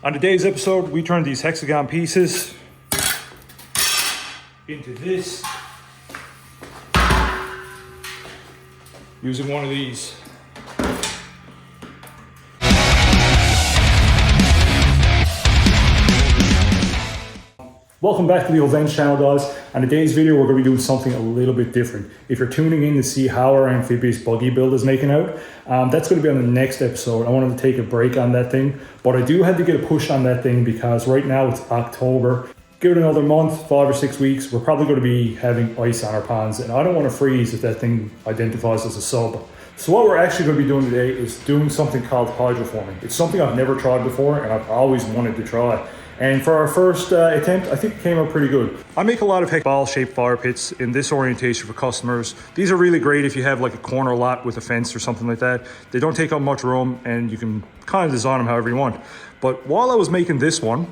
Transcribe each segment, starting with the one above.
On today's episode, we turned these hexagon pieces into this using one of these. Welcome back to the Ovenged channel, guys. On today's video, we're going to be doing something a little bit different. If you're tuning in to see how our amphibious buggy build is making out, that's going to be on the next episode. I wanted to take a break on that thing, but I do have to get a push on that thing because right now it's October. Give it another month, 5 or 6 weeks, we're probably going to be having ice on our ponds, and I don't want to freeze if that thing identifies as a sub. So what we're actually going to be doing today is doing something called hydroforming. It's something I've never tried before, and I've always wanted to try. And for our first attempt, I think it came out pretty good. I make a lot of ball-shaped fire pits in this orientation for customers. These are really great if you have like a corner lot with a fence or something like that. They don't take up much room and you can kind of design them however you want. But while I was making this one,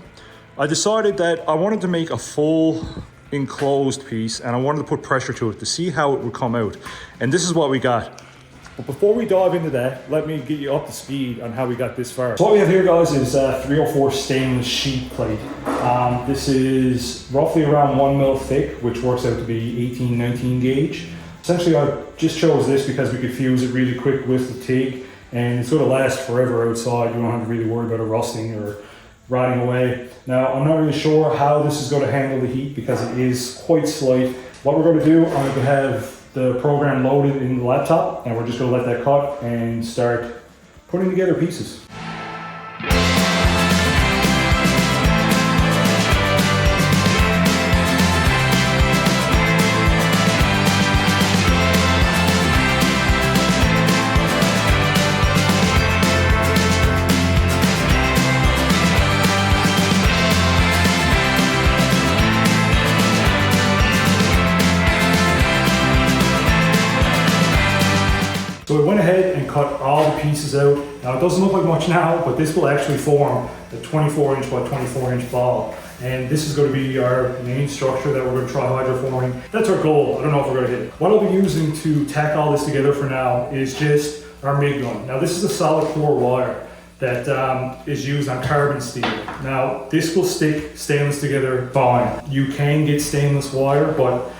I decided that I wanted to make a full enclosed piece and I wanted to put pressure to it to see how it would come out. And this is what we got. But before we dive into that, let me get you up to speed on how we got this far. So what we have here, guys, is 304 stainless sheet plate. This is roughly around 1 mil thick, which works out to be 18-19 gauge. Essentially, I just chose this because we could fuse it really quick with the TIG, and it's going to last forever outside. You don't have to really worry about it rusting or rotting away. Now, I'm not really sure how this is going to handle the heat because it is quite slight. What we're going to do, I'm going to have the program loaded in the laptop, and we're just going to let that cut and start putting together pieces. So we went ahead and cut all the pieces out. Now it doesn't look like much now, but this will actually form a 24 inch by 24 inch ball. And this is going to be our main structure that we're going to try hydroforming. That's our goal. I don't know if we're going to hit it. What I'll be using to tack all this together for now is just our MIG gun. Now this is a solid core wire that is used on carbon steel. Now this will stick stainless together fine. You can get stainless wire, but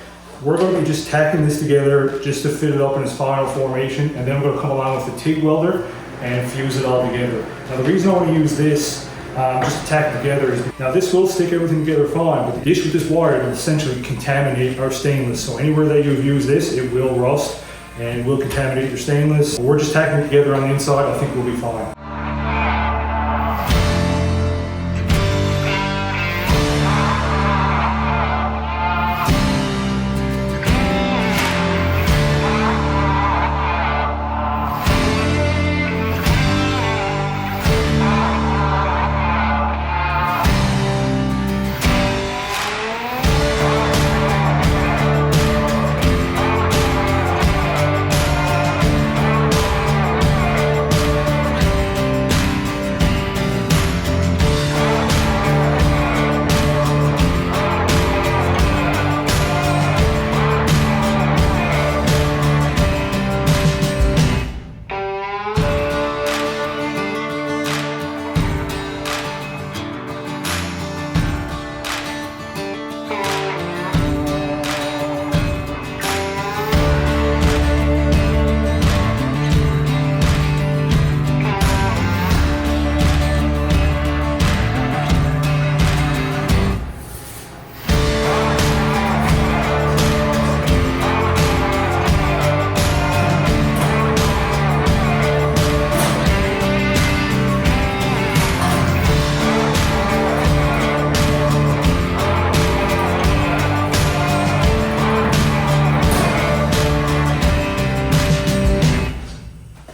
we're going to be just tacking this together just to fit it up in its final formation, and then we're going to come along with the TIG welder and fuse it all together. Now the reason I want to use this just to tack together is, now this will stick everything together fine, but the issue with this wire will essentially contaminate our stainless. So anywhere that you've used this, it will rust and will contaminate your stainless. We're just tacking it together on the inside. I think we'll be fine.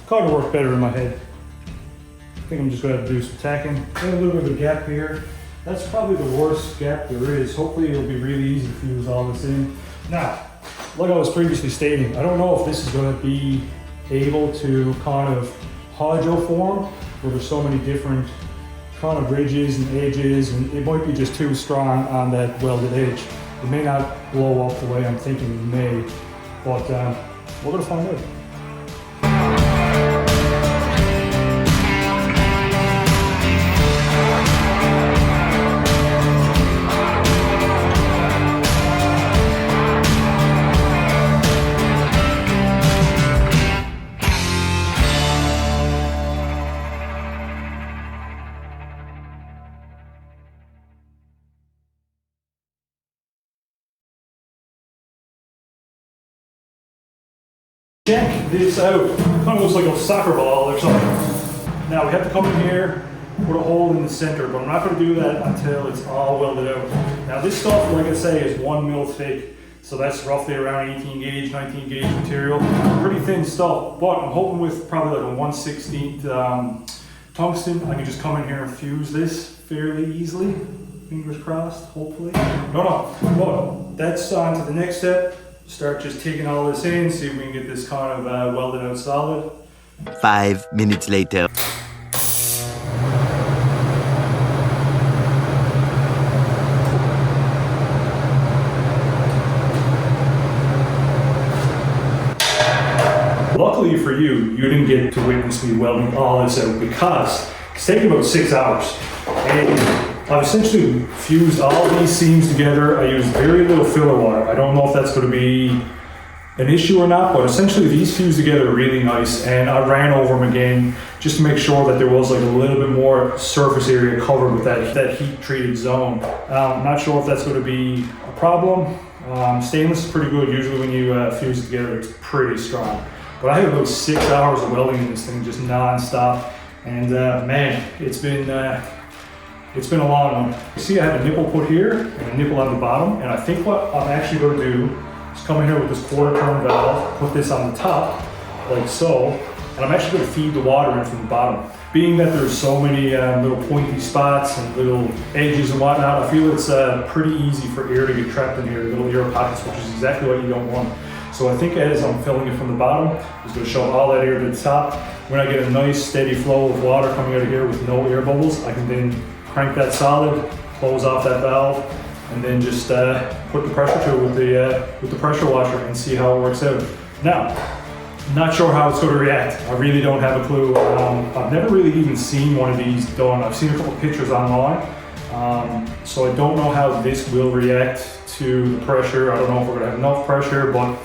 Kind of work better in my head. I think I'm just going to have to do some tacking. Got a little bit of a gap here. That's probably the worst gap there is. Hopefully it'll be really easy to fuse all this in. Now, like I was previously stating, I don't know if this is going to be able to kind of hydroform, where there's so many different kind of ridges and edges, and it might be just too strong on that welded edge. It may not blow up the way I'm thinking it may, but we're going to find out. check this out. It kind of looks like a soccer ball or something. Now we have to come in here, put a hole in the center, but I'm not going to do that until it's all welded out. Now this stuff, like I say, is 1 mil thick. So that's roughly around 18 gauge, 19 gauge material. Pretty thin stuff, but I'm hoping with probably like a 1/16 tungsten, I can just come in here and fuse this fairly easily. Fingers crossed, hopefully. No, but that's on to the next step. Start just taking all this in, see if we can get this kind of welded out solid. 5 minutes later. Luckily for you, you didn't get to witness me welding all this out because it's taken about 6 hours. And I've essentially fused all these seams together. I used very little filler wire. I don't know if that's going to be an issue or not, but essentially these fused together really nice, and I ran over them again just to make sure that there was like a little bit more surface area covered with that heat treated zone. I'm not sure if that's going to be a problem. Stainless is pretty good. Usually when you fuse it together, it's pretty strong. But I had about 6 hours of welding in this thing just non-stop, and man, it's been a long one. You see I have a nipple put here and a nipple on the bottom, and I think what I'm actually going to do is come in here with this quarter turn valve, put this on the top, like so, and I'm actually going to feed the water in from the bottom. Being that there's so many little pointy spots and little edges and whatnot, I feel it's pretty easy for air to get trapped in here, little air pockets, which is exactly what you don't want. So I think as I'm filling it from the bottom, it's going to shove all that air to the top. When I get a nice steady flow of water coming out of here with no air bubbles, I can then crank that solid, close off that valve, and then just put the pressure to it with the pressure washer and see how it works out. Now, I'm not sure how it's going to react. I really don't have a clue. I've never really even seen one of these done. I've seen a couple pictures online, so I don't know how this will react to the pressure. I don't know if we're going to have enough pressure, but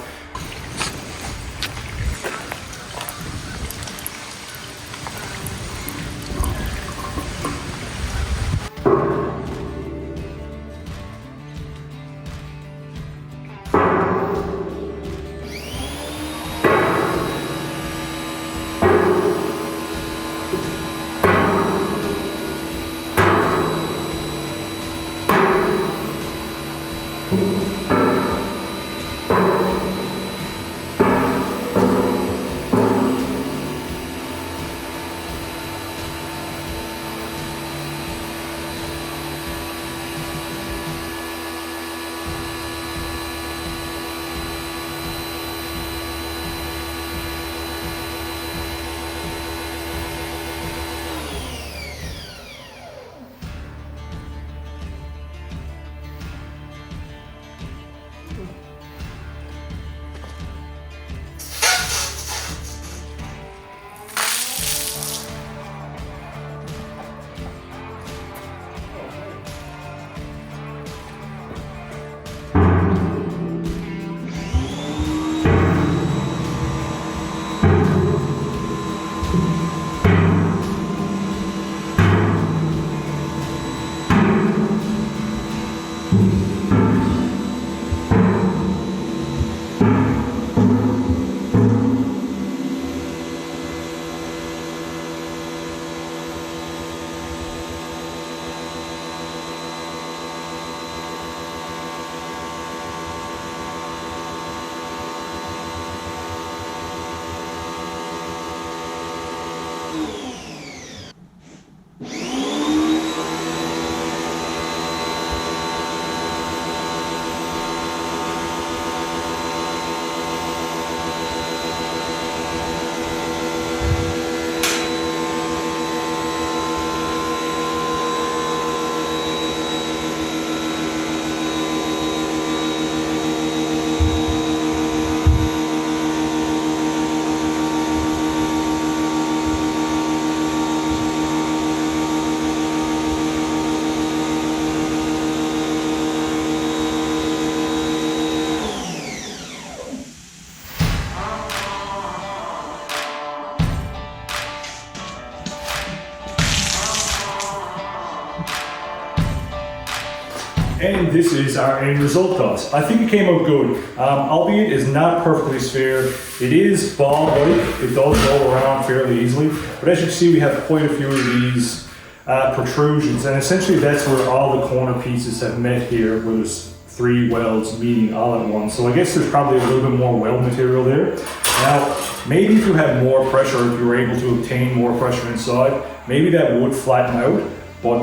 And this is our end result, guys. I think it came out good, albeit it's not perfectly sphere. It is ball-like, it does roll around fairly easily, but as you can see, we have quite a few of these protrusions, and essentially that's where all the corner pieces have met here, where there's 3 welds meeting all at once. So I guess there's probably a little bit more weld material there. Now, maybe if you had more pressure, if you were able to obtain more pressure inside, maybe that would flatten out. But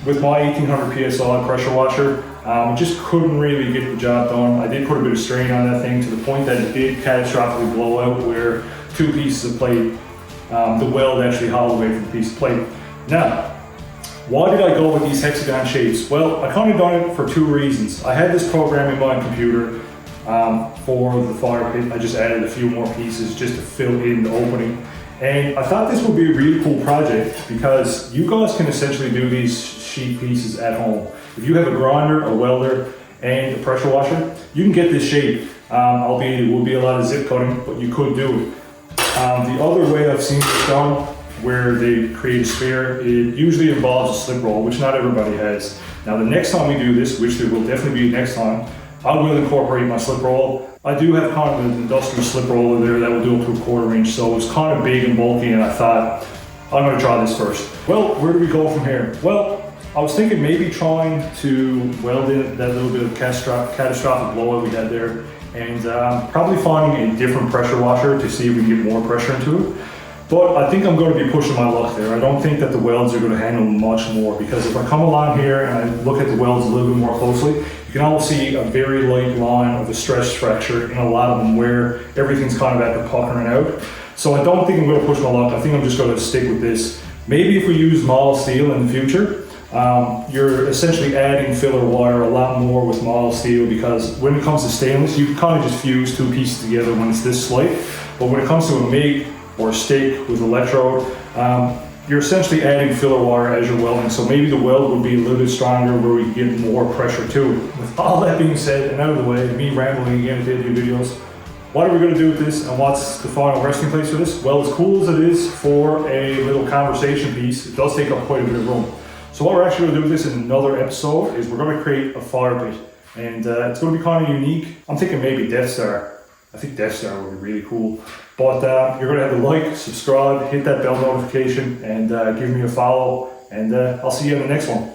with my 1800 PSI pressure washer, just couldn't really get the job done. I did put a bit of strain on that thing to the point that it did catastrophically blow out where 2 pieces of plate, the weld actually hollowed away from the piece of plate. Now, why did I go with these hexagon shapes? Well, I kind of done it for 2 reasons. I had this program in my computer for the fire pit. I just added a few more pieces just to fill in the opening. And I thought this would be a really cool project because you guys can essentially do these sheet pieces at home. If you have a grinder, a welder, and a pressure washer, you can get this shape, albeit it will be a lot of zip cutting, but you could do it. The other way I've seen this done, where they create a sphere, it usually involves a slip roll, which not everybody has. Now the next time we do this, which there will definitely be next time, I will incorporate my slip roll. I do have kind of an industrial slip roller there that will do up to a 1/4 inch, so it's kind of big and bulky, and I thought, I'm gonna try this first. Well, where do we go from here? Well, I was thinking maybe trying to weld in that little bit of catastrophic blowout we had there, and probably finding a different pressure washer to see if we can get more pressure into it. But I think I'm going to be pushing my luck there. I don't think that the welds are going to handle much more, because if I come along here and I look at the welds a little bit more closely, you can almost see a very light line of a stress fracture in a lot of them where everything's kind of at the puckering out. So I don't think I'm going to push my luck. I think I'm just going to stick with this. Maybe if we use mild steel in the future, you're essentially adding filler wire a lot more with mild steel, because when it comes to stainless, you can kind of just fuse 2 pieces together when it's this slight. But when it comes to a MIG or stick with electrode, you're essentially adding filler wire as you're welding, so maybe the weld would be a little bit stronger where we can get more pressure to it. With all that being said and out of the way, me rambling again at the end of the videos, what are we going to do with this, and what's the final resting place for this? Well, as cool as it is for a little conversation piece, it does take up quite a bit of room. So what we're actually going to do with this in another episode is we're going to create a fire pit, and it's going to be kind of unique. I'm thinking maybe Death Star. I think Death Star would be really cool. But you're going to have to like, subscribe, hit that bell notification, and give me a follow. And I'll see you in the next one.